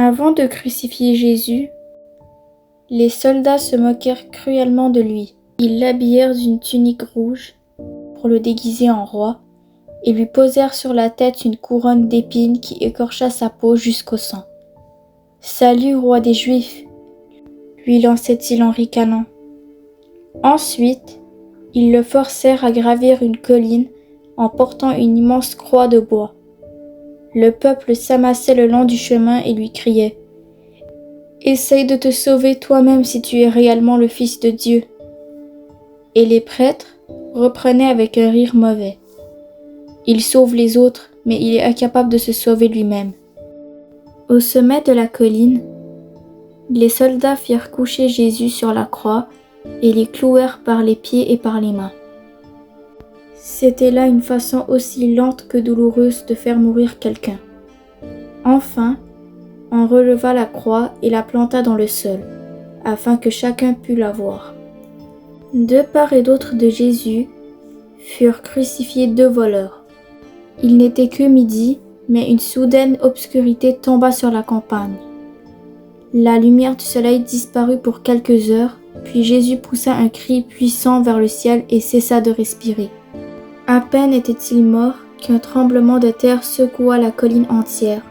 Avant de crucifier Jésus, les soldats se moquèrent cruellement de lui. Ils l'habillèrent d'une tunique rouge pour le déguiser en roi et lui posèrent sur la tête une couronne d'épines qui écorcha sa peau jusqu'au sang. « Salut, roi des Juifs !» lui lançait-il en ricanant. Ensuite, ils le forcèrent à gravir une colline en portant une immense croix de bois. Le peuple s'amassait le long du chemin et lui criait « Essaye de te sauver toi-même si tu es réellement le Fils de Dieu !» Et les prêtres reprenaient avec un rire mauvais. Il sauve les autres, mais il est incapable de se sauver lui-même. Au sommet de la colline, les soldats firent coucher Jésus sur la croix et les clouèrent par les pieds et par les mains. C'était là une façon aussi lente que douloureuse de faire mourir quelqu'un. Enfin, on releva la croix et la planta dans le sol, afin que chacun pût la voir. De part et d'autre de Jésus furent crucifiés 2 voleurs. Il n'était que midi, mais une soudaine obscurité tomba sur la campagne. La lumière du soleil disparut pour quelques heures, puis Jésus poussa un cri puissant vers le ciel et cessa de respirer. À peine était-il mort qu'un tremblement de terre secoua la colline entière,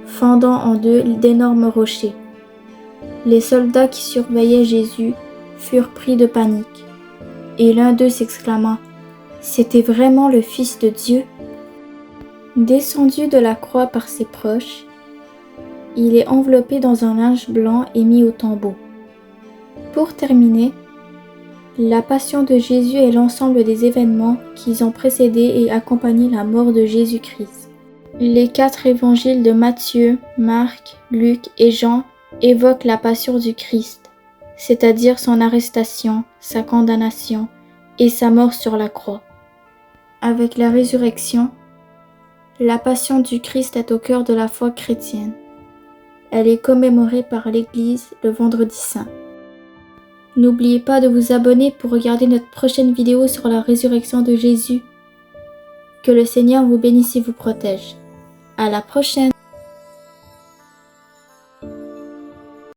fendant en deux d'énormes rochers. Les soldats qui surveillaient Jésus furent pris de panique, et l'un d'eux s'exclama « C'était vraiment le Fils de Dieu ?» Descendu de la croix par ses proches, il est enveloppé dans un linge blanc et mis au tombeau. Pour terminer, la passion de Jésus est l'ensemble des événements qui ont précédé et accompagné la mort de Jésus-Christ. Les 4 évangiles de Matthieu, Marc, Luc et Jean évoquent la passion du Christ, c'est-à-dire son arrestation, sa condamnation et sa mort sur la croix. Avec la résurrection, la passion du Christ est au cœur de la foi chrétienne. Elle est commémorée par l'Église le vendredi saint. N'oubliez pas de vous abonner pour regarder notre prochaine vidéo sur la résurrection de Jésus. Que le Seigneur vous bénisse et vous protège. À la prochaine!